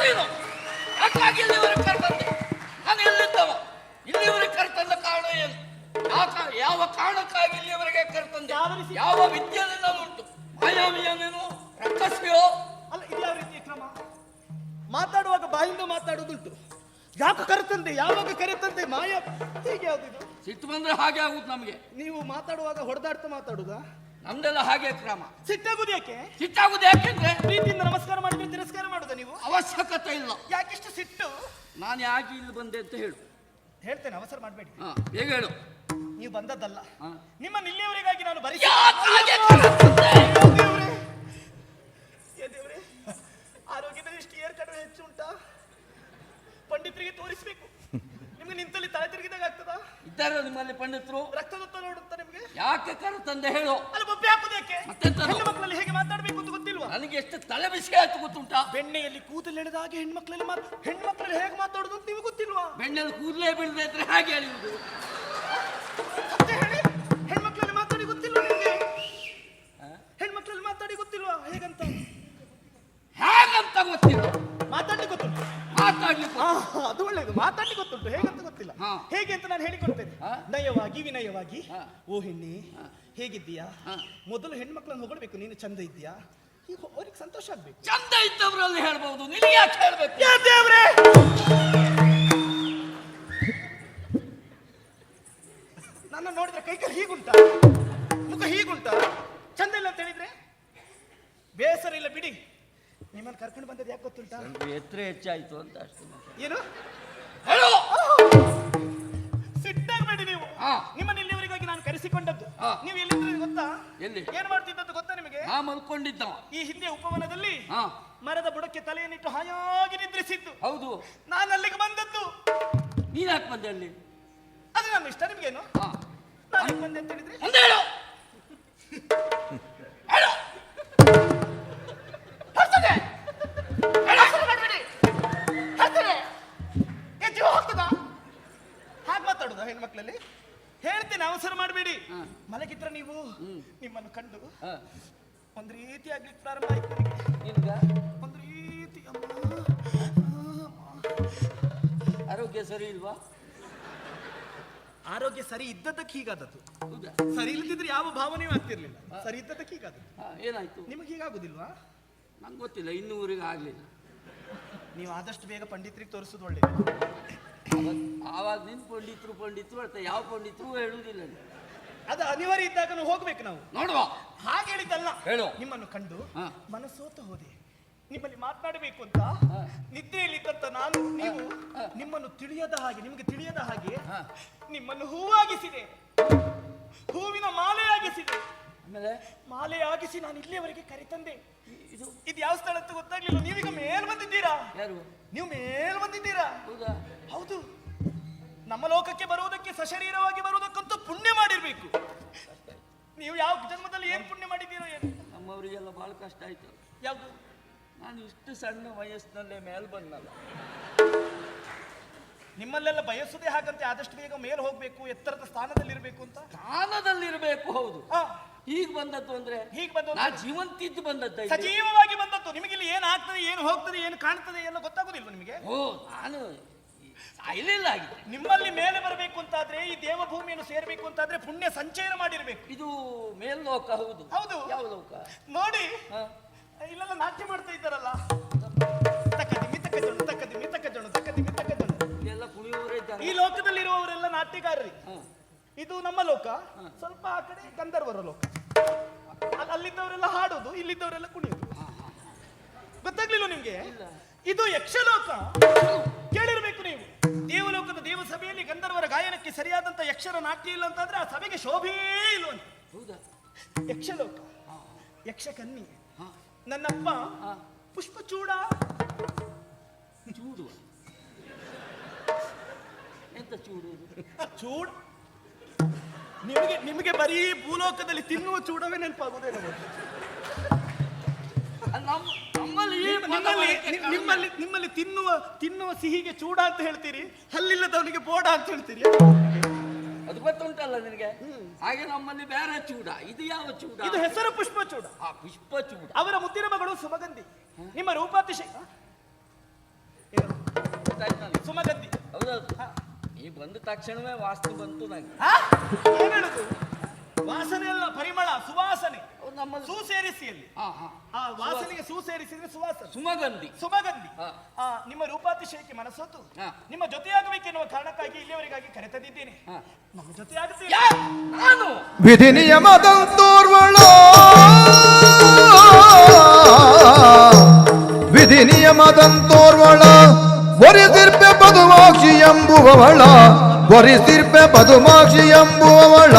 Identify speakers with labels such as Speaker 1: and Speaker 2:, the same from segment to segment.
Speaker 1: ನೀನು ಯಾಕಾಗಿ ಇಲ್ಲಿವರೆಗೆ ಕರ್ತಂದೆ? ನಾನು ಎಲ್ಲಿದ್ದವ? ಇಲ್ಲಿವರೆಗೆ ಕರ್ತಂದ ಕಾರಣ ಏನು? ಯಾವ ಕಾರಣಕ್ಕಾಗಿ ಇಲ್ಲಿವರೆಗೆ ಕರ್ತಂದೆ? ಯಾವ ವಿದ್ಯೆಯಲ್ಲಿ ನಾನು ಉಂಟು? ಮಾಯಾವಿಯ ನೀನು ರಕ್ಕಸಿಯೋ?
Speaker 2: ಅಲ್ಲ, ಇದ್ಯಾವ ರೀತಿಯ ಕ್ರಮ? ಮಾತಾಡುವಾಗ ಬಾಯಿಂದ ಮಾತಾಡುವುದುಂಟು. ಯಾಕೆ ಕರೆತಂದೆ, ಯಾವಾಗ ಕರೆತಂದೆ, ಮಾಯ, ಹೀಗೆ ಯಾವ್ದಿದು?
Speaker 1: ಸಿಟ್ಟು ಬಂದ್ರೆ ಹಾಗೆ ಆಗುದು ನಮ್ಗೆ.
Speaker 2: ನೀವು ಮಾತಾಡುವಾಗ ಹೊಡೆದಾಡ್ತಾ ಮಾತಾಡುದಾ?
Speaker 1: ನಮ್ದೆಲ್ಲ ಹಾಗೆ ಕ್ರಮ.
Speaker 2: ಸಿಟ್ಟಾಗುದು ಯಾಕೆ?
Speaker 1: ಸಿಟ್ಟಾಗುದು ಯಾಕೆಂದ್ರೆ
Speaker 2: ಪ್ರೀತಿಯಿಂದ ನಮಸ್ಕಾರ ಮಾಡಿದ್ರೆ ತಿರಸ್ಕಾರ ಮಾಡುದ ನೀವು?
Speaker 1: ಅವಶ್ಯಕತೆ ಇಲ್ಲ.
Speaker 2: ಯಾಕಿಷ್ಟು ಸಿಟ್ಟು?
Speaker 1: ನಾನು ಯಾಕೆ ಇಲ್ಲಿ ಬಂದೆ ಅಂತ ಹೇಳು.
Speaker 2: ಹೇಳ್ತೇನೆ, ಅವಸರ ಮಾಡಬೇಡಿ.
Speaker 1: ಹೇಗೆ ಹೇಳು.
Speaker 2: ನೀವು ಬಂದದ್ದಲ್ಲ, ನಿಮ್ಮ ನಿಲ್ಲಿಯವರಿಗಾಗಿ ನಾನು ಬರೀ ಆರೋಗ್ಯದ ದೃಷ್ಟಿ ಏರ್ ಕಡಿಮೆ ಹೆಚ್ಚು ಉಂಟಾ? ಪಂಡಿತರಿಗೆ ತೋರಿಸ್ಬೇಕು. ನಿಮ್ಗೆ ನಿಂತಲ್ಲಿ ತಲೆ ತಿರುಗಿದಾಗ ಆಗ್ತದ?
Speaker 1: ಇದ್ದಾರೆ ನಿಮ್ಮಲ್ಲಿ ಪಂಡಿತರು.
Speaker 2: ರಕ್ತದೊತ್ತಡ ನೋಡುತ್ತಾ ನಿಮ್ಗೆ?
Speaker 1: ಯಾಕೆ ಕರೆತಂದೆ ಹೇಳು.
Speaker 2: ಅಲ್ಲ, ಬೊಬ್ಬೆ ಹಾಕುದಕ್ಕೆ? ಹೆಣ್ಣು ಮಕ್ಕಳಲ್ಲಿ ಹೇಗೆ ಮಾತಾಡ್ಬೇಕು ಅಂತ ಗೊತ್ತಿಲ್ವಾ?
Speaker 1: ನನಗೆ ಎಷ್ಟು ತಲೆ ಬಿಸಿ ಆಯ್ತು ಗೊತ್ತುಂಟಾ?
Speaker 2: ಬೆಣ್ಣೆಯಲ್ಲಿ ಕೂದಲೆಳೆದಾಗ ಹೆಣ್ಮಕ್ಳಲ್ಲಿ ಹೇಗೆ ಮಾತಾಡುದು ಅಂತ ನೀವು ಗೊತ್ತಿಲ್ವಾ?
Speaker 1: ಬೆಣ್ಣೆಯಲ್ಲಿ ಕೂದಲೇ ಬೀಳದೆ ಇದ್ರೆ ಹಾಗೆ ಹೇಳಿರುವುದು.
Speaker 2: ಮತ್ತೆ ಹೇಳಿ, ಹೆಣ್ಮಕ್ಳಲ್ಲಿ ಮಾತಾಡಿ ಗೊತ್ತಿಲ್ವಾ ನಿಮ್ಗೆ? ಹೆಣ್ಮಕ್ಳಲ್ಲಿ ಮಾತಾಡಿ ಗೊತ್ತಿಲ್ವಾ ಹೇಗಂತ?
Speaker 1: ಹೇಗಂತ ಗೊತ್ತಿಲ್ಲ,
Speaker 2: ಮಾತಾಡ್ಲಿಕ್ಕೆ ಗೊತ್ತುಂಟು.
Speaker 1: ಮಾತಾಡ್ಲಿಕ್ಕೆ
Speaker 2: ಅದು ಒಳ್ಳೇದು. ಮಾತಾಡ್ಲಿಕ್ಕೆ ಗೊತ್ತುಂಟು, ಹೇಗಂತ ಗೊತ್ತಿಲ್ಲ. ಹೇಗೆ ಅಂತ ನಾನು ಹೇಳಿಕೊಡ್ತೇನೆ. ನಯವಾಗಿ ವಿನಯವಾಗಿ, ಓ ಹೆಣ್ಣೆ ಹೇಗಿದ್ದೀಯಾ? ಮೊದಲು ಹೆಣ್ಮಕ್ಳನ್ನು ಹೊಗಳ್ಬೇಕು. ನೀನು ಚಂದ ಇದ್ದೀಯಾ? ಈಗ ಅವ್ರಿಗೆ ಸಂತೋಷ ಆಗ್ಬೇಕು.
Speaker 1: ಚಂದ ಇದ್ದವರಲ್ಲಿ ಹೇಳ್ಬಹುದು, ನಿನಗೆ ಯಾಕೆ ಹೇಳ್ಬೇಕು?
Speaker 2: ದೇವ್ರೆ, ನನ್ನ ನೋಡಿದ್ರೆ ಕೈಕಲ್ ಹೀಗುಂಟಾ, ಮುಖ ಹೀಗುಂಟಾ, ಚಂದ ಇಲ್ಲ ಅಂತ ಹೇಳಿದ್ರೆ ಬೇಸರ ಇಲ್ಲ ಬಿಡಿ. ನಿಮ್ಮನ್ನು ಕರ್ಕೊಂಡು ಬಂದದ್ದು ಯಾಕೆ ಗೊತ್ತುಂಟಾ?
Speaker 1: ಎತ್ತರ ಹೆಚ್ಚಾಯ್ತು ಅಂತ ಅಷ್ಟೇ.
Speaker 2: ಏನು
Speaker 1: ಹೇಳು.
Speaker 2: ಸಿಟ್ಟಾಗಬೇಡಿ ನೀವು. ನಿಮ್ಮನ್ನು ಇಲ್ಲಿವರೆಗಾಗಿ ನಾನು ಕರೆಸಿಕೊಂಡದ್ದು. ನೀವು ಎಲ್ಲಿದ್ರೆ ಗೊತ್ತಾ?
Speaker 1: ಎಲ್ಲಿ?
Speaker 2: ಏನ್ ಮಾಡ್ತಿದ್ದದ್ದು ಗೊತ್ತಾ ನಿಮಗೆ?
Speaker 1: ಮಲ್ಕೊಂಡಿದ್ದ
Speaker 2: ಈ ಹಿಂದೆ ಉಪವನದಲ್ಲಿ ಮರದ ಬುಡಕ್ಕೆ ತಲೆಯನ್ನಿಟ್ಟು ಹಾಯಾಗಿ ನಿದ್ರಿಸಿದ್ದು.
Speaker 1: ಹೌದು,
Speaker 2: ನಾನು ಅಲ್ಲಿಗೆ ಬಂದದ್ದು.
Speaker 1: ನೀನ್ ಯಾಕೆ ಬಂದೆ ಅಲ್ಲಿ?
Speaker 2: ಅದು ನನ್ನ ಇಷ್ಟ. ನಿಮ್ಗೇನು? ನಾನು ಬಂದೆ ಅಂತ ಹೇಳಿದ್ರೆ
Speaker 1: ಹೇಳು.
Speaker 2: ಹಾಗೆ ಮಾತಾಡುದ ಹೆಣ್ಮಕ್ಳಲ್ಲಿ? ಹೇಳ್ತೇನೆ, ಅವಸರ ಮಾಡಬೇಡಿ. ಮಲಗಿದ್ರ ನೀವು ನಿಮ್ಮನ್ನು ಕಂಡು ಒಂದು ರೀತಿ ಆಗ್ಲಿಕ್ಕೆ ಪ್ರಾರಂಭ ಆಯ್ತು ನನಗೆ. ಒಂದು ರೀತಿ
Speaker 1: ಆರೋಗ್ಯ ಸರಿ ಇಲ್ವಾ?
Speaker 2: ಆರೋಗ್ಯ ಸರಿ ಇದ್ದದ್ದಕ್ಕೆ ಹೀಗಾದದ್ದು. ಸರಿ ಇಲ್ಲದಿದ್ರೆ ಯಾವ ಭಾವನೆಯೂ ಆಗ್ತಿರ್ಲಿಲ್ಲ. ಸರಿ ಇದ್ದದ್ದಕ್ಕೆ ಹೀಗಾದದ್ದು.
Speaker 1: ಏನಾಯ್ತು?
Speaker 2: ನಿಮಗೆ ಹೀಗಾಗುದಿಲ್ವಾ?
Speaker 1: ನಂಗೆ ಗೊತ್ತಿಲ್ಲ, ಇನ್ನೂವರೆಗೆ ಆಗ್ಲಿಲ್ಲ.
Speaker 2: ನೀವು ಆದಷ್ಟು ಬೇಗ ಪಂಡಿತರಿಗೆ ತೋರಿಸೋದು ಒಳ್ಳೇದು.
Speaker 1: ಆವಾಗ ನಿನ್ ಪಂಡಿತರು ಅಂತ ಯಾವ ಪಂಡಿತರು ಹೇಳುವುದಿಲ್ಲ.
Speaker 2: ಅದು ಅನಿವಾರ್ಯ ಇದ್ದಾಗ ಹೋಗ್ಬೇಕು ನಾವು.
Speaker 1: ನೋಡುವ,
Speaker 2: ಹಾಗೆ ಹೇಳಿದ್ದಲ್ಲ.
Speaker 1: ಹೇಳು.
Speaker 2: ನಿಮ್ಮನ್ನು ಕಂಡು ಮನಸ್ಸೋತ ಹೋದೆ. ನಿಮ್ಮಲ್ಲಿ ಮಾತನಾಡಬೇಕು ಅಂತ ನಿದ್ರೆಯಲ್ಲಿದ್ದಂತ ನಾನು, ನೀವು ನಿಮ್ಮನ್ನು ತಿಳಿಯದ ಹಾಗೆ, ನಿಮಗೆ ತಿಳಿಯದ ಹಾಗೆ ನಿಮ್ಮನ್ನು ಹೂವಾಗಿಸಿದೆ, ಹೂವಿನ ಮಾಲೆಯಾಗಿಸಿದೆ.
Speaker 1: ಆಮೇಲೆ
Speaker 2: ಮಾಲೆಯಾಗಿಸಿ ನಾನು ಇಲ್ಲಿಯವರೆಗೆ ಕರೆತಂದೆ. ಇದು ಯಾವ ಸ್ಥಳ ಅಂತ ಗೊತ್ತಾಗ್ಲಿಲ್ಲ. ನೀವೀಗ ಮೇಲ್ ಬಂದಿದ್ದೀರಾ?
Speaker 1: ಯಾರು?
Speaker 2: ನೀವು ಮೇಲ್ ಬಂದಿದ್ದೀರಾ?
Speaker 1: ಹೌದಾ?
Speaker 2: ಹೌದು. ನಮ್ಮ ಲೋಕಕ್ಕೆ ಬರುವುದಕ್ಕೆ, ಸಶರೀರವಾಗಿ ಬರುವುದಕ್ಕಂತೂ ಪುಣ್ಯ ಮಾಡಿರ್ಬೇಕು. ನೀವು ಯಾವ ಜನ್ಮದಲ್ಲಿ ಏನ್ ಪುಣ್ಯ ಮಾಡಿದ್ದೀರೋ ಏನು?
Speaker 1: ನಮ್ಮವರಿಗೆಲ್ಲ ಬಹಳ ಕಷ್ಟ ಆಯ್ತು.
Speaker 2: ಯಾವುದು?
Speaker 1: ನಾನು ಇಷ್ಟು ಸಣ್ಣ ವಯಸ್ಸಿನಲ್ಲೇ ಮೇಲ್ ಬಂದಲ್ಲ.
Speaker 2: ನಿಮ್ಮಲ್ಲೆಲ್ಲ ಬಯಸುದೇ ಹಾಗಂತೆ, ಆದಷ್ಟು ಬೇಗ ಮೇಲೆ ಹೋಗ್ಬೇಕು, ಎತ್ತರದ ಸ್ಥಾನದಲ್ಲಿರ್ಬೇಕು ಅಂತ.
Speaker 1: ಸ್ಥಾನದಲ್ಲಿರ್ಬೇಕು, ಹೌದು. ಹೀಗೆ ಬಂದದ್ದು ಅಂದ್ರೆ
Speaker 2: ಹೀಗೆ ಬಂದ
Speaker 1: ಜೀವಂತಿದ್ದು ಬಂದದ್ದು,
Speaker 2: ಸಜೀವವಾಗಿ ಬಂದದ್ದು. ನಿಮಗೆ ಇಲ್ಲಿ ಏನು ಆಗ್ತದೆ, ಏನು ಹೋಗ್ತದೆ, ಏನು ಕಾಣ್ತದೆ ಎಲ್ಲ ಗೊತ್ತಾಗುದಿಲ್ವ ನಿಮಗೆ?
Speaker 1: ನಾನು ಸಾಯ್ಲಿಲ್ಲ ಆಗಿದೆ.
Speaker 2: ನಿಮ್ಮಲ್ಲಿ ಮೇಲೆ ಬರಬೇಕು ಅಂತಾದ್ರೆ, ಈ ದೇವಭೂಮಿಯನ್ನು ಸೇರ್ಬೇಕು ಅಂತಾದ್ರೆ ಪುಣ್ಯ ಸಂಚಯನ ಮಾಡಿರ್ಬೇಕು.
Speaker 1: ಇದು ಮೇಲ್ಲೋಕ. ಹೌದು.
Speaker 2: ಹೌದು.
Speaker 1: ಯಾವ ಲೋಕ?
Speaker 2: ನೋಡಿ, ಇಲ್ಲೆಲ್ಲ ನಾಟ್ಯ ಮಾಡ್ತಾ ಇದ್ದಾರಲ್ಲ, ತಕ್ಕದಿಮ್ಮಿ ತಕ್ಕಜೊಣ್ಣು, ತಕ್ಕದಿಮ್ಮಿ ತಕ್ಕಜೊಣ್ಣು, ತಕ್ಕದಿಮ್ಮಿ ತಕ್ಕಜೊಣ್ಣು.
Speaker 1: ಎಲ್ಲ ಕುಣಿಯವರೇ ಇದ್ದಾರೆ.
Speaker 2: ಈ ಲೋಕದಲ್ಲಿರುವವರೆಲ್ಲ ನಾಟ್ಯಗಾರರಿ. ಇದು ನಮ್ಮ ಲೋಕ. ಸ್ವಲ್ಪ ಆ ಕಡೆ ಗಂಧರ್ವರ ಲೋಕ. ಅಲ್ಲಿದ್ದವರೆಲ್ಲ ಹಾಡೋದು, ಇಲ್ಲಿದ್ದವರೆಲ್ಲ ಕುಣಿಯೋದು. ಗೊತ್ತಾಗ್ಲಿಲ್ಲ ನಿಮ್ಗೆ? ಇದು ಯಕ್ಷಲೋಕ. ಕೇಳಿರ್ಬೇಕು ನೀವು. ದೇವಲೋಕದ ದೇವ ಸಭೆಯಲ್ಲಿ ಗಂಧರ್ವರ ಗಾಯನಕ್ಕೆ ಸರಿಯಾದಂತ ಯಕ್ಷರ ನಾಟ್ಯ ಇಲ್ಲ ಅಂತಂದ್ರೆ ಆ ಸಭೆಗೆ ಶೋಭೆ ಇಲ್ವಂತ. ಯಕ್ಷಲೋಕ, ಯಕ್ಷಕನ್ನಿ. ನನ್ನಪ್ಪ ಪುಷ್ಪಚೂಡ.
Speaker 1: ಚೂಡು ಎಂತ ಚೂಡು?
Speaker 2: ಚೂಡ ನಿಮಗೆ ಬರೀ ಭೂಲೋಕದಲ್ಲಿ ತಿನ್ನುವ ಚೂಡವೇ ನೆನಪಾಗುವುದೇನೋ. ನಿಮ್ಮಲ್ಲಿ ತಿನ್ನುವ ಸಿಹಿಗೆ ಚೂಡ ಅಂತ ಹೇಳ್ತೀರಿ, ಹಲ್ಲಿಲ್ಲದವನಿಗೆ ಬೋಡ ಅಂತ ಹೇಳ್ತೀರಿ.
Speaker 1: ಅದು ಗೊತ್ತುಂಟಲ್ಲ ನಿನಗೆ? ಹಾಗೆ ನಮ್ಮಲ್ಲಿ ಬೇರೆ ಚೂಡ. ಇದು ಯಾವ ಚೂಡ?
Speaker 2: ಇದು ಹೆಸರು ಪುಷ್ಪಚೂಡ.
Speaker 1: ಪುಷ್ಪಚೂಡ.
Speaker 2: ಅವರ ಮುದ್ದಿನ ಮಗಳು ಸುಮಗಂಧಿ. ನಿಮ್ಮ ರೂಪಾತಿಶಯ
Speaker 1: ಹೋದದ್ದು ಈ ಬಂದ ತಕ್ಷಣವೇ ವಾಸ್ತು ಬಂತು ನನಗೆ.
Speaker 2: ಏನ್ ಹೇಳುದು? ವಾಸನೆ ಅಲ್ಲ, ಪರಿಮಳ, ಸುವಾಸನೆ.
Speaker 1: ನಮ್ಮ
Speaker 2: ಸೇರಿಸಿ ಅಲ್ಲಿ ಆ ವಾಸನೆಗೆ ಸೇರಿಸಿದ್ರೆ ಸುವಾಸನೆ, ಸುಮಗಂಧಿ. ನಿಮ್ಮ ರೂಪಾತಿಶಯಕ್ಕೆ ಮನಸ್ಸೊತ್ತು ನಿಮ್ಮ ಜೊತೆಯಾಗಬೇಕೆನ್ನುವ ಕಾರಣಕ್ಕಾಗಿ ಇಲ್ಲಿಯವರೆಗಾಗಿ ಕರೆತಂದಿದ್ದೇನೆ. ನಮ್ಮ ಜೊತೆಯಾಗುತ್ತೇನೆ.
Speaker 1: ನಾನು
Speaker 3: ವಿಧಿ ನಿಯಮದಂತೋರ್ವಳ ವಿಧಿ ನಿಯಮದಂತೋರ್ವಳ ಒರಿಸಿರ್ಪೆ ಪದುಮಾಕ್ಷಿ ಎಂಬುವವಳ ಒರಿಸಿರ್ಪೆ ಪದುಮಾಕ್ಷಿ ಎಂಬುವವಳ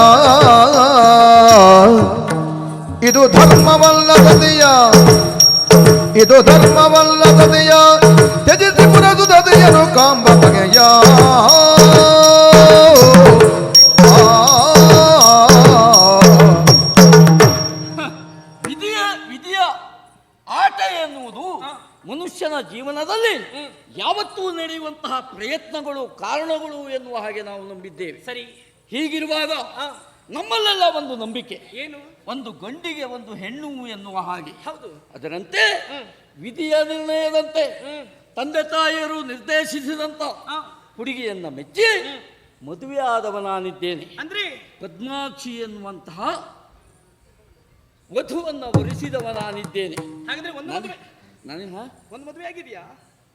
Speaker 3: ಇದು ಧರ್ಮವಲ್ಲದೆಯ ಇದು ಧರ್ಮವಲ್ಲದೆಯ ತ್ಯಜಿಸಿ ಪುರಸುದದೆಯನು ಕಾಂಬ ಬಗೆಯ
Speaker 1: ವಿಧಿಯ ಆಟ ಎನ್ನುವುದು ಮನುಷ್ಯನ ಜೀವನದಲ್ಲಿ ಯಾವತ್ತೂ ನಡೆಯುವಂತಹ ಪ್ರಯತ್ನಗಳು ಕಾರಣಗಳು ಎನ್ನುವ ಹಾಗೆ ನಾವು ನಂಬಿದ್ದೇವೆ.
Speaker 2: ಸರಿ.
Speaker 1: ಹೀಗಿರುವಾಗ ನಮ್ಮಲ್ಲೆಲ್ಲ ಒಂದು ನಂಬಿಕೆ,
Speaker 2: ಏನು?
Speaker 1: ಒಂದು ಗಂಡಿಗೆ ಒಂದು ಹೆಣ್ಣು ಎನ್ನುವ ಹಾಗೆ.
Speaker 2: ಹೌದು.
Speaker 1: ಅದರಂತೆ ವಿಧಿಯ ನಿರ್ಣಯದಂತೆ ತಂದೆ ತಾಯಿಯರು ನಿರ್ದೇಶಿಸಿದಂತ ಹುಡುಗಿಯನ್ನ ಮೆಚ್ಚಿ ಮದುವೆ ಆದವ ನಾನಿದ್ದೇನೆ.
Speaker 2: ಅಂದ್ರೆ
Speaker 1: ಪದ್ಮಾಕ್ಷಿ ಎನ್ನುವಂತಹ ವಧುವನ್ನ ವರಿಸಿದವ ನಾನಿದ್ದೇನೆ.
Speaker 2: ಹಾಗಾದ್ರೆ ಒಂದು ಮದುವೆ ಆಗಿದೆಯಾ?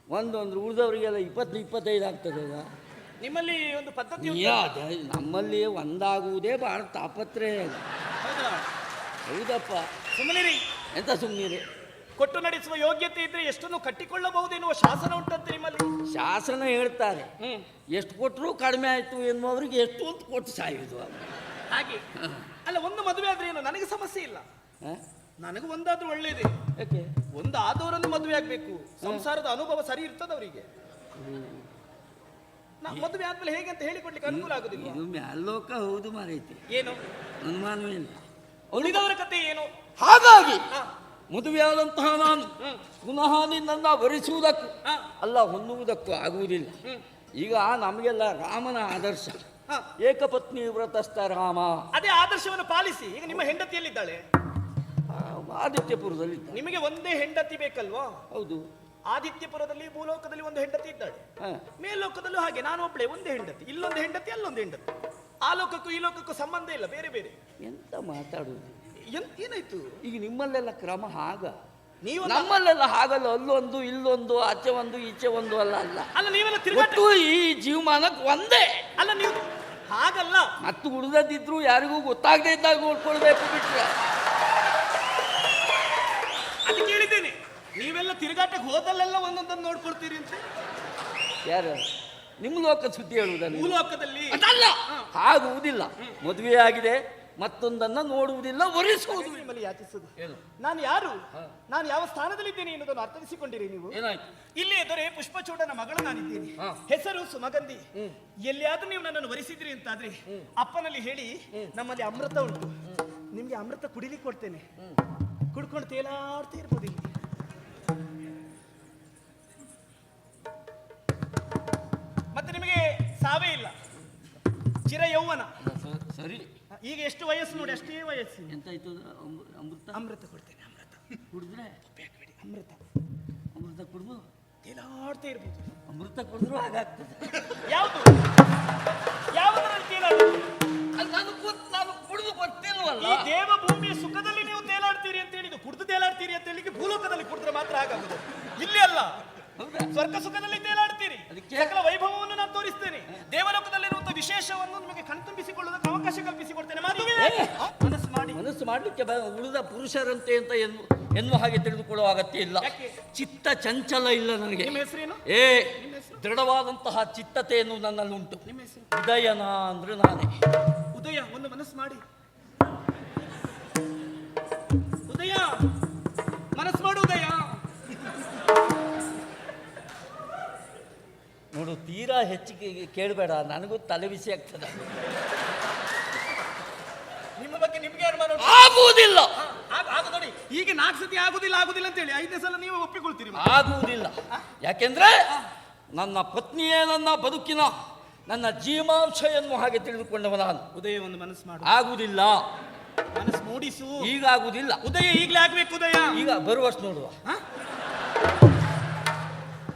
Speaker 1: ಒಂದು ಅಂದ್ರೆ ಉಳಿದವರಿಗೆಲ್ಲ 20-25 ಆಗ್ತದೆ.
Speaker 2: ನಿಮ್ಮಲ್ಲಿ ಒಂದು ಪದ್ಧತಿ
Speaker 1: ನಮ್ಮಲ್ಲಿ ಒಂದಾಗುವುದೇ ಬಹಳ ತಾಪತ್ರಯ. ಹೌದಪ್ಪ.
Speaker 2: ಸುಮ್ಮನಿರಿ.
Speaker 1: ಎಂತ ಸುಮ್ಮನಿರಿ?
Speaker 2: ಕೊಟ್ಟು ನಡೆಸುವ ಯೋಗ್ಯತೆ ಇದ್ರೆ ಎಷ್ಟನ್ನು ಕಟ್ಟಿಕೊಳ್ಳಬಹುದು ಎನ್ನುವ ಶಾಸನ ಉಂಟಂತೆ ನಿಮ್ಮಲ್ಲಿ.
Speaker 1: ಶಾಸನ ಹೇಳ್ತಾರೆ, ಎಷ್ಟು ಕೊಟ್ಟರು ಕಡಿಮೆ ಆಯ್ತು ಎನ್ನುವರಿಗೆ ಎಷ್ಟು ಅಂತ ಕೊಟ್ಟು ಸಾಯುವುದು.
Speaker 2: ಹಾಗೆ ಅಲ್ಲ, ಒಂದು ಮದುವೆ ಆದ್ರೆ ಏನು, ನನಗೆ ಸಮಸ್ಯೆ ಇಲ್ಲ. ನನಗೆ ಒಂದಾದ್ರೂ ಒಳ್ಳೇದೇ.
Speaker 1: ಯಾಕೆ?
Speaker 2: ಒಂದು ಆದವರನ್ನು ಮದುವೆ ಆಗ್ಬೇಕು. ಸಂಸಾರದ ಅನುಭವ ಸರಿ ಇರ್ತದ ಅವರಿಗೆ. ಮದುವೆ ಆದ್ಮೇಲೆ ಹೇಗೆ ಅಂತ ಹೇಳಿಕೊಡ್ಲಿಕ್ಕೆ ಅನುಕೂಲ ಆಗುದಿಲ್ಲ.
Speaker 1: ಇದು ಮ್ಯಾಲೋಕ ಹೌದು ಮಾರೈತಿ,
Speaker 2: ಏನು
Speaker 1: ಅನುಮಾನವೇ ಇಲ್ಲ.
Speaker 2: ಉಳಿದವರ ಕತೆ ಏನು?
Speaker 1: ಹಾಗಾಗಿ ಮದುವೆಯಾದಂತಹ ನಾನು ಪುನಃ ನಿನ್ನನ್ನು ವರಿಸುವುದಕ್ಕೂ ಅಲ್ಲ ಹೊಂದುವುದಕ್ಕೂ ಆಗುವುದಿಲ್ಲ. ಈಗ ನಮಗೆಲ್ಲ ರಾಮನ ಆದರ್ಶ, ಏಕಪತ್ನಿ ವ್ರತಸ್ಥ ರಾಮ.
Speaker 2: ಅದೇ ಆದರ್ಶವನ್ನು ಪಾಲಿಸಿ. ಈಗ ನಿಮ್ಮ ಹೆಂಡತಿಯಲ್ಲಿದ್ದಾಳೆ
Speaker 1: ಆದಿತ್ಯಪುರದಲ್ಲಿ.
Speaker 2: ನಿಮಗೆ ಒಂದೇ ಹೆಂಡತಿ ಬೇಕಲ್ವಾ?
Speaker 1: ಹೌದು.
Speaker 2: ಆದಿತ್ಯಪುರದಲ್ಲಿ ಭೂಲೋಕದಲ್ಲಿ ಒಂದು ಹೆಂಡತಿ ಇದ್ದಾಳೆ, ಮೇಲ್ಲೋಕದಲ್ಲೂ ಹಾಗೆ. ನಾನು ಒಬ್ಬಳೆ ಒಂದೇ ಹೆಂಡತಿ, ಇಲ್ಲೊಂದು ಹೆಂಡತಿ, ಅಲ್ಲೊಂದು ಹೆಂಡತಿ. ಆ ಲೋಕಕ್ಕೂ ಈ ಲೋಕಕ್ಕೂ ಸಂಬಂಧ ಇಲ್ಲ, ಬೇರೆ ಬೇರೆ.
Speaker 1: ಎಂತ ಮಾತಾಡುವುದು?
Speaker 2: ಏನಾಯ್ತು?
Speaker 1: ಈಗ ನಿಮ್ಮಲ್ಲೆಲ್ಲ ಕ್ರಮ ಹಾಗ,
Speaker 2: ನೀವು
Speaker 1: ನಮ್ಮಲ್ಲೆಲ್ಲ ಹಾಗಲ್ಲ. ಅಲ್ಲೊಂದು ಇಲ್ಲೊಂದು, ಆಚೆ ಒಂದು ಈಚೆ ಒಂದು ಅಲ್ಲ ಅಲ್ಲ
Speaker 2: ಅಲ್ಲ. ನೀವೆಲ್ಲ ತಿರುಗಾಟು
Speaker 1: ಈ ಜೀವಮಾನಕ್ಕೆ ಒಂದೇ
Speaker 2: ಅಲ್ಲ. ನೀವು ಹಾಗಲ್ಲ.
Speaker 1: ಮತ್ತು ಉಳಿದದಿದ್ರು ಯಾರಿಗೂ ಗೊತ್ತಾಗದೇ ಇದ್ದಾಗ ನೋಡ್ಕೊಳ್ಬೇಕು ಬಿಟ್ರೆ.
Speaker 2: ಅದಕ್ಕೆ ಹೇಳಿದ್ದೇನೆ, ನೀವೆಲ್ಲ ತಿರುಗಾಟಕ್ಕೆ ಹೋದಲ್ಲೆಲ್ಲ ಒಂದೊಂದನ್ನು ನೋಡ್ಕೊಳ್ತೀರಿ ಅಂತ.
Speaker 1: ಯಾರು? ನಿಮ್ಮ ಲೋಕ ಸುದ್ದಿ ಹೇಳುವುದನ್ನು.
Speaker 2: ಭೂಲೋಕದಲ್ಲಿ
Speaker 1: ಅದಲ್ಲ, ಆಗುವುದಿಲ್ಲ. ಮದುವೆ ಆಗಿದೆ, ಮತ್ತೊಂದನ್ನ ನೋಡುವುದಿಲ್ಲ, ವರಿಸುವುದು.
Speaker 2: ನಿಮ್ಮಲ್ಲಿ ಯಾಚಿಸುವುದು
Speaker 1: ಏನು?
Speaker 2: ನಾನು ಯಾರು, ನಾನು ಯಾವ ಸ್ಥಾನದಲ್ಲಿದ್ದೇನೆ ಎನ್ನುವುದನ್ನು ಅರ್ಥೈಸಿಕೊಂಡಿರಿ ನೀವು.
Speaker 1: ಏನಾಯ್ತು?
Speaker 2: ಇಲ್ಲಿ ಎದುರೇ ಪುಷ್ಪಚೂಡನ ಮಗಳು ನಾನಿದ್ದೇನೆ. ಹೆಸರು ಸುಮಗಂಧಿ. ಎಲ್ಲಿಯಾದ್ರೂ ನೀವು ನನ್ನನ್ನು ವರಿಸಿದ್ರಿ ಅಂತಾದ್ರೆ ಅಪ್ಪನಲ್ಲಿ ಹೇಳಿ, ನಮ್ಮಲ್ಲಿ ಅಮೃತ ಉಂಟು, ನಿಮ್ಗೆ ಅಮೃತ ಕುಡಿಲಿಕ್ಕೆ ಕೊಡ್ತೇನೆ. ಕುಡ್ಕೊಂಡು ತೇಲಾಡ್ತಾ ಇರ್ಬೋದು ಇಲ್ಲಿ. ಮತ್ತೆ ನಿಮಗೆ ಸಾವೇ ಇಲ್ಲ, ಚಿರ ಯೌವನ.
Speaker 1: ಸರಿ.
Speaker 2: ಈಗ ಎಷ್ಟು ವಯಸ್ಸು ನೋಡಿ, ಅಷ್ಟೇ ವಯಸ್ಸು.
Speaker 1: ಎಂತಾಯ್ತು? ಅಮೃತ.
Speaker 2: ಅಮೃತ ಕೊಡ್ತೇನೆ. ಅಮೃತ
Speaker 1: ಕುಡಿದ್ರೆ
Speaker 2: ಬೇಕಬೇಡಿ. ಅಮೃತ
Speaker 1: ಅಮೃತ ಕುಡಿದು
Speaker 2: ತೇಲಾಡ್ತಾ ಇರ್ಬೋದು.
Speaker 1: ಅಮೃತ ಕುಡಿದ್ರು ಹಾಗಾಗ್ತದೆ.
Speaker 2: ಯಾವುದು ಯಾವುದರಲ್ಲಿ ತೇಲಾಡುದು?
Speaker 1: ನಾನು ಕುಡಿದು ಗೊತ್ತಿಲ್ವಲ್ಲ.
Speaker 2: ಈ ದೇವ ಭೂಮಿಯ ಸುಖದಲ್ಲಿ ನೀವು ತೇಲಾಡ್ತೀರಿ ಅಂತ ಹೇಳಿದ್ದು, ಕುಡಿದು ತೇಲಾಡ್ತೀರಿ ಅಂತ ಹೇಳಿಕ್ಕೆ ಭೂಲೋಕದಲ್ಲಿ ಕುಡಿದ್ರೆ ಮಾತ್ರ ಆಗಾಗುದು, ಇಲ್ಲಿ ಅಲ್ಲ. ಸ್ವರ್ಗ ಸುಖದಲ್ಲಿ ತೇಲಾಡ್ತೀರಿ. ಸಕಲ ವೈಭವವನ್ನು ನಾನು ತೋರಿಸ್ತೇನೆ. ದೇವಲೋಕದಲ್ಲಿರುವಂತಹ ವಿಶೇಷವನ್ನು ನಿಮಗೆ ಕಣ್ತುಂಬಿಸಿಕೊಳ್ಳುವುದಕ್ಕೆ ಅವಕಾಶ ಕಲ್ಪಿಸಿಕೊಡ್ತೇನೆ. ಮನಸ್ಸು ಮಾಡಿ.
Speaker 1: ಮನಸ್ಸು ಮಾಡಲಿಕ್ಕೆ ಉಳಿದ ಪುರುಷರಂತೆ ಅಂತ ಎನ್ನುವ ಹಾಗೆ ತಿಳಿದುಕೊಳ್ಳುವ ಅಗತ್ಯ ಇಲ್ಲ. ಚಿತ್ತ ಚಂಚಲ ಇಲ್ಲ ನನಗೆ.
Speaker 2: ನಿಮ್ಮ ಹೆಸರೇನು?
Speaker 1: ದೃಢವಾದಂತಹ ಚಿತ್ತತೆಯನ್ನು ನನ್ನಲ್ಲಿ ಉಂಟು.
Speaker 2: ನಿಮ್ಮ ಹೆಸರು?
Speaker 1: ಉದಯನ ಅಂದ್ರೆ ನಾನೇ.
Speaker 2: ಉದಯ, ಒಂದು ಮನಸ್ಸು ಮಾಡಿ. ಉದಯ, ಮನಸ್ಸು ಮಾಡು. ಉದಯ
Speaker 1: ನೋಡು, ತೀರಾ ಹೆಚ್ಚಿಗೆ ಕೇಳಬೇಡ, ನನಗೂ ತಲೆ ಬಿಸಿ ಆಗ್ತದೆ.
Speaker 2: ನಿಮ್ಮ ಬಗ್ಗೆ ನಿಮ್ಗೆ ಅನುಮಾನ
Speaker 1: ಆಗುವುದಿಲ್ಲ.
Speaker 2: ನೋಡಿ, ಈಗ 4 ಸತಿ ಆಗುದಿಲ್ಲ ಆಗುದಿಲ್ಲ ಅಂತ ಹೇಳಿ 5ನೇ ಸಲ ನೀವು ಒಪ್ಪಿಕೊಳ್ತೀರಿ.
Speaker 1: ಆಗುವುದಿಲ್ಲ. ಯಾಕೆಂದ್ರೆ ನನ್ನ ಪತ್ನಿಯೇ ನನ್ನ ಬದುಕಿನ, ನನ್ನ ಜೀವಾಂಶ ಎನ್ನುವ ಹಾಗೆ ತಿಳಿದುಕೊಂಡವ ನಾನು.
Speaker 2: ಉದಯ, ಒಂದು ಮನಸ್ಸು ಮಾಡು.
Speaker 1: ಆಗುವುದಿಲ್ಲ.
Speaker 2: ಮನಸ್ಸು ಮೂಡಿಸು.
Speaker 1: ಈಗ ಆಗುವುದಿಲ್ಲ.
Speaker 2: ಉದಯ ಈಗಲೇ ಆಗ್ಬೇಕು. ಉದಯ
Speaker 1: ಈಗ ಬರುವಷ್ಟು ನೋಡುವ.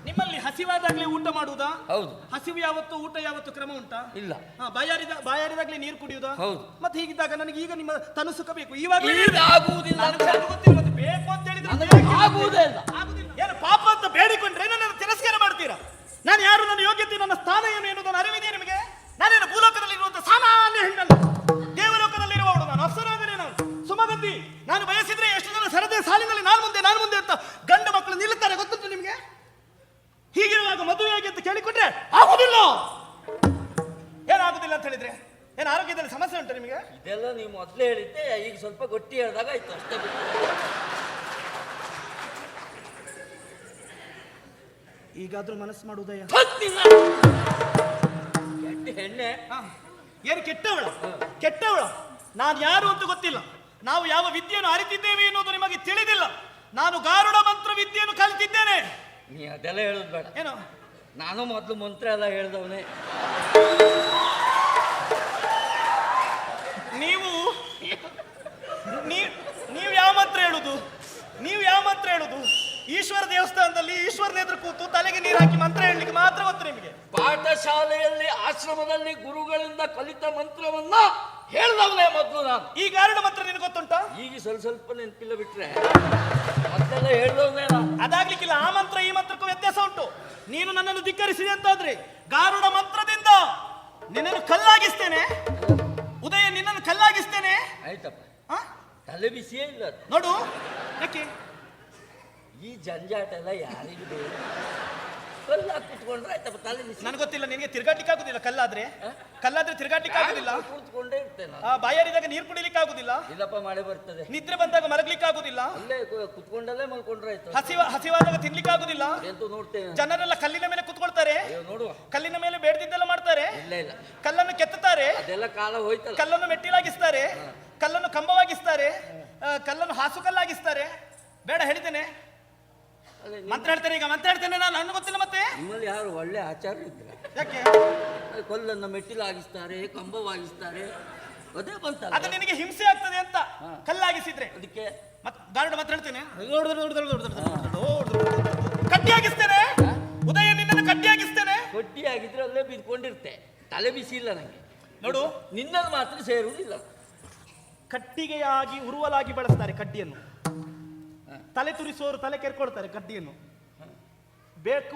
Speaker 2: ನಿಮ್ಮಲ್ಲಿ ಹಸಿವಾದಾಗ್ಲೇ ಊಟ ಮಾಡುವುದಾ?
Speaker 1: ಹೌದು.
Speaker 2: ಹಸಿವು ಯಾವತ್ತು, ಊಟ ಯಾವತ್ತು ಕ್ರಮ ಉಂಟಾ?
Speaker 1: ಇಲ್ಲ.
Speaker 2: ಬಾಯಾರಿದಾಗ್ಲೇ ನೀರು ಕುಡಿಯುವುದಾ?
Speaker 1: ಹೌದು.
Speaker 2: ಮತ್ತೆ ಹೀಗಿದ್ದಾಗ ನನಗೆ ಈಗ ನಿಮ್ಮ ತನು ಸುಖ ಬೇಕು. ಇವಾಗ
Speaker 1: ಆಗುವುದಿಲ್ಲ ಅಂತ
Speaker 2: ಗೊತ್ತಿಲ್ಲ, ಮತ್ತೆ ಬೇಕು ಅಂತ ಹೇಳಿದ್ರೆ
Speaker 1: ಆಗುವುದೇ ಇಲ್ಲ.
Speaker 2: ಆಗುದಿಲ್ಲ. ಏನು ಪಾಪ ಅಂತ ಬೇಡಿಕೊಂಡ್ರೆ ನನ್ನನ್ನು ತಿರಸ್ಕಾರ ಮಾಡ್ತೀರಾ? ನಾನು ಯಾರು, ನನ್ನ ಯೋಗ್ಯತೆ, ನನ್ನ ಸ್ಥಾನ ಏನು ಎನ್ನುವುದನ್ನು ಅರಿವಿದೆಯೇ ನಿಮಗೆ? ನಾನೇನು ಭೂಲೋಕದಲ್ಲಿ ಇರುವಂತ ಸಾಮಾನ್ಯ ಹೆಣ್ಣಲ್ಲ, ದೇವಲೋಕದಲ್ಲಿರುವವಳು ನಾನು, ಅಪ್ಸರಾದರೆ ನಾನು, ಸುಮಗಂಧಿ. ನಾನು ಬಯಸಿದ್ರೆ ಎಷ್ಟು ಜನ ಸರದೆ ಸಾಲಿನಲ್ಲಿ ನಾನು ಮುಂದೆ ಅಂತ ಗಂಡು ಮಕ್ಕಳು ನಿಲ್ಲುತ್ತಾರೆ ಗೊತ್ತುಂಟು ನಿಮಗೆ? ಹೀಗಿರುವಾಗ ಮದುವೆಯಾಗಿ ಅಂತ ಕೇಳಿಕೊಂಡ್ರೆ ಆಗುದಿಲ್ಲ. ಏನಾಗುದಿಲ್ಲ ಅಂತ ಹೇಳಿದ್ರೆ ಏನು ಆರೋಗ್ಯದಲ್ಲಿ ಸಮಸ್ಯೆ ಉಂಟು ನಿಮಗೆ?
Speaker 1: ಇದೆಲ್ಲ ನೀವು ಮೊದಲೇ ಹೇಳಿದ್ದೆ, ಈಗ ಸ್ವಲ್ಪ ಗಟ್ಟಿ ಹೇಳಿದಾಗ ಆಯ್ತು ಅಷ್ಟೇ.
Speaker 2: ಈಗಾದ್ರೂ ಮನಸ್ಸು ಮಾಡುವುದಯ್ಯ.
Speaker 1: ಗಟ್ಟಿ ಹೆಣ್ಣೆ.
Speaker 2: ಏನು ಕೆಟ್ಟವಳ? ನಾನು ಯಾರು ಅಂತ ಗೊತ್ತಿಲ್ಲ. ನಾವು ಯಾವ ವಿದ್ಯೆಯನ್ನು ಅರಿತಿದ್ದೇವೆ ಎನ್ನುವುದು ನಿಮಗೆ ತಿಳಿದಿಲ್ಲ. ನಾನು ಗಾರುಡ ಮಂತ್ರ ವಿದ್ಯೆಯನ್ನು ಕಲಿತಿದ್ದೇನೆ.
Speaker 1: ನೀ ಅದೆಲ್ಲ ಹೇಳೋದು ಬೇಡ.
Speaker 2: ಏನು?
Speaker 1: ನಾನು ಮೊದಲು ಮಂತ್ರ ಎಲ್ಲ ಹೇಳ್ದವನೇ.
Speaker 2: ನೀವು ಯಾವ ಮಂತ್ರ ಹೇಳುದು? ಈಶ್ವರ ದೇವಸ್ಥಾನದಲ್ಲಿ ಈಶ್ವರನ ಎದುರು ಕೂತು ತಲೆಗೆ ನೀರು ಹಾಕಿ ಮಂತ್ರ ಹೇಳಲಿಕ್ಕೆ ಮಾತ್ರ ಗೊತ್ತು ನಿಮಗೆ.
Speaker 1: ಪಾಠಶಾಲೆಯಲ್ಲಿ ಆಶ್ರಮದಲ್ಲಿ ಗುರುಗಳಿಂದ ಕಲಿತ ಮಂತ್ರವನ್ನ ಹೇಳ್ದವನೇ ಮೊದಲು ನಾನು.
Speaker 2: ಈ ಗಾರುಡ ಮಂತ್ರ ನಿನಗೆ ಗೊತ್ತುಂಟಾ?
Speaker 1: ಈಗ ಸ್ವಲ್ಪ ನೆನಪಿಲ್ಲ, ಬಿಟ್ರೆ ಮತ್ತೆಲ್ಲ ಹೇಳ್ದವನೇ ನಾನು.
Speaker 2: ಅದಾಗ್ಲಿಕ್ಕಿಲ್ಲ. ಆ ಮಂತ್ರ ಈ ಮಂತ್ರಕ್ಕೂ ವ್ಯತ್ಯಾಸ ಉಂಟು. ನೀನು ನನ್ನನ್ನು ಧಿಕ್ಕರಿಸಿದೆ ಅಂತಾದ್ರೆ ಗಾರುಡ ಮಂತ್ರದಿಂದ ನಿನ್ನನ್ನು ಕಲ್ಲಾಗಿಸ್ತೇನೆ. ಉದಯ, ನಿನ್ನನ್ನು ಕಲ್ಲಾಗಿಸ್ತೇನೆ.
Speaker 1: ಆಯ್ತಪ್ಪ, ತಲೆ ಬಿಸಿಯೇ ಇಲ್ಲ ಅದು.
Speaker 2: ನೋಡು, ಯಾಕೆ
Speaker 1: ಈ ಜಂಜಾಟ ಎಲ್ಲ ಯಾರಿಗೂ ಬೇಕು? ಕಲ್ಲ ಕುತ್ಕೊಂಡ್ರೆ ಆಯ್ತಪ್ಪ, ತಲೆ ಬಿಸಿ.
Speaker 2: ನನಗೆ ಗೊತ್ತಿಲ್ಲ, ನಿನಗೆ ತಿರ್ಗಾಡ್ಲಿಕ್ಕೆ ಆಗುದಿಲ್ಲ. ಕಲ್ಲಾದ್ರೆ ತಿರ್ಗಾಡ್ಲಿಕ್ಕೆ ಆಗುದಿಲ್ಲ.
Speaker 1: ಕೂತ್ಕೊಂಡೇ ಇರ್ತೇನೆ.
Speaker 2: ಬಾಯಾರಿದಾಗ ನೀರು ಕುಡಿಲಿಕ್ಕೆ ಆಗುದಿಲ್ಲ.
Speaker 1: ಇಲ್ಲಪ್ಪ, ಮಳೆ ಬರ್ತದೆ.
Speaker 2: ನಿದ್ರೆ ಬಂದಾಗ ಮಲಗ್ಲಿಕ್ಕೆ ಆಗುದಿಲ್ಲ.
Speaker 1: ಅಲ್ಲೇ ಕುತ್ಕೊಂಡಲ್ಲೇ ಮಲ್ಕೊಂಡ್ರೆ ಆಯ್ತು.
Speaker 2: ಹಸಿವಾದಾಗ ತಿನ್ಲಿಕ್ಕೆ ಆಗುದಿಲ್ಲ.
Speaker 1: ಎಂತೂ ನೋಡ್ತೇನೆ.
Speaker 2: ಜನರೆಲ್ಲ ಕಲ್ಲಿನ ಮೇಲೆ ಕುತ್ಕೊಳ್ತಾರೆ.
Speaker 1: ನೋಡುವ,
Speaker 2: ಕಲ್ಲಿನ ಮೇಲೆ ಬೇಡದಿದ್ದೆಲ್ಲ ಮಾಡ್ತಾರೆ.
Speaker 1: ಇಲ್ಲ
Speaker 2: ಕಲ್ಲನ್ನು ಕೆತ್ತುತ್ತಾರೆ.
Speaker 1: ಅದೆಲ್ಲ ಕಾಲ ಹೋಯ್ತಲ್ಲ.
Speaker 2: ಕಲ್ಲನ್ನು ಮೆಟ್ಟಿಲಾಗಿಸ್ತಾರೆ, ಕಲ್ಲನ್ನು ಕಂಬವಾಗಿಸ್ತಾರೆ, ಕಲ್ಲನ್ನು ಹಾಸುಕಲ್ಲಾಗಿಸ್ತಾರೆ. ಬೇಡ, ಹೇಳಿದ್ದೇನೆ. ಮಂತ್ರ ಹೇಳ್ತೇನೆ. ಈಗ ಮಂತ್ರ ಹೇಳ್ತೇನೆ ನಾನು. ನನಗೆ ಗೊತ್ತಿಲ್ಲ. ಮತ್ತೆ
Speaker 1: ನಿಮ್ಮಲ್ಲಿ ಯಾರು ಒಳ್ಳೆ ಆಚಾರ ಇದ್ರ?
Speaker 2: ಯಾಕೆ?
Speaker 1: ಕೊಲ್ಲನ್ನು ಮೆಟ್ಟಿಲಾಗಿಸ್ತಾರೆ, ಕಂಬವಾಗಿಸ್ತಾರೆ, ಅದೇ ಬಂತಲ್ಲ.
Speaker 2: ಅದು ನಿನಗೆ ಹಿಂಸೆ ಆಗ್ತದೆ ಅಂತ ಕಲ್ಲಾಗಿಸಿದ್ರೆ.
Speaker 1: ಅದಕ್ಕೆ
Speaker 2: ಗಾರುಡ ಮಾತ್ರ ಹೇಳ್ತೇನೆ. ಕಟ್ಟಿಯಾಗಿಸ್ತೇನೆ. ಉದಯ, ನಿನ್ನನ್ನು ಕಟ್ಟಿಯಾಗಿಸ್ತೇನೆ.
Speaker 1: ಕಟ್ಟಿಯಾಗಿದ್ರೆ ಅಲ್ಲೇ ಬಿದ್ಕೊಂಡಿರ್ತೆ. ತಲೆ ಬಿಸಿ ಇಲ್ಲ ನಂಗೆ.
Speaker 2: ನೋಡು,
Speaker 1: ನಿನ್ನನ್ನು ಮಾತ್ರ ಸೇರುವುದಿಲ್ಲ.
Speaker 2: ಕಟ್ಟಿಗೆಯಾಗಿ ಉರುವಲಾಗಿ ಬಳಸ್ತಾರೆ ಕಡ್ಡಿಯನ್ನು. ತಲೆ ತುರಿಸುವವರು ತಲೆ ಕೆರ್ಕೊಳ್ತಾರೆ ಕಡ್ಡಿಯನ್ನು.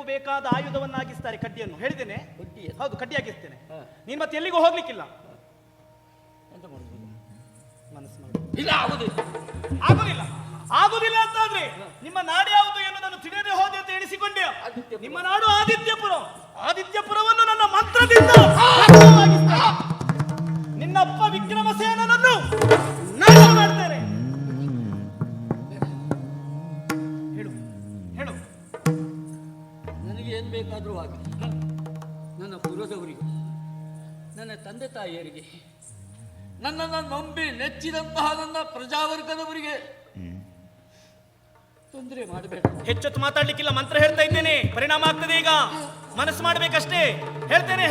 Speaker 2: ಬೇಕಾದ ಆಯುಧವನ್ನಾಗಿಸ್ತಾರೆ ಕಡ್ಡಿಯನ್ನು. ಹೇಳಿದ್ದೇನೆ. ಹೌದು, ಕಡ್ಡಿಯಾಗಿಸ್ತೇನೆ. ನೀನ್ ಮತ್ತೆ ಎಲ್ಲಿಗೂ ಹೋಗ್ಲಿಕ್ಕಿಲ್ಲ.
Speaker 1: ಎಂತ ಮಾಡುದು?
Speaker 2: ಮನಸ್ಸು ಮಾಡು.
Speaker 1: ಇಲ್ಲ,
Speaker 2: ಆಗುದಿಲ್ಲ ಅಂತಾದ್ರೆ ನಿಮ್ಮ ನಾಡು ಯಾವುದು ಎನ್ನುವುದನ್ನು ತಿಳಿಯದೆ ಹೋದೆ ಅಂತ ಎಣಿಸಿಕೊಂಡೆ. ನಿಮ್ಮ ನಾಡು ಆದಿತ್ಯಪುರ. ಆದಿತ್ಯಪುರವನ್ನು ನನ್ನ ಮಂತ್ರದಿಂದ ನಿನ್ನಪ್ಪ ವಿಕ್ರಮಸೇನನನ್ನು ನಾಶ ಮಾಡ್ತೇನೆ. ಹೇಳು.
Speaker 1: ನನಗೆ ಏನ್ ಬೇಕಾದ್ರೂ ಆಗಲಿ. ನನ್ನ ಪುರದವರಿಗೆ, ನನ್ನ ತಂದೆ ತಾಯಿಯರಿಗೆ, ನನ್ನನ್ನು ನಂಬಿ ನೆಚ್ಚಿದಂತಹ ನನ್ನ ಪ್ರಜಾವರ್ಗದವರಿಗೆ ತೊಂದರೆ ಮಾಡಬೇಡ.
Speaker 2: ಹೆಚ್ಚೊತ್ತು ಮಾತಾಡ್ಲಿಕ್ಕಿಲ್ಲ. ಮಂತ್ರ ಹೇಳ್ತಾ ಇದ್ದೇನೆ, ಪರಿಣಾಮ ಆಗ್ತದೆ. ಈಗ ಮನಸ್ಸು ಮಾಡ್ಬೇಕಷ್ಟೇ. ಹೇಳ್ತೇನೆ.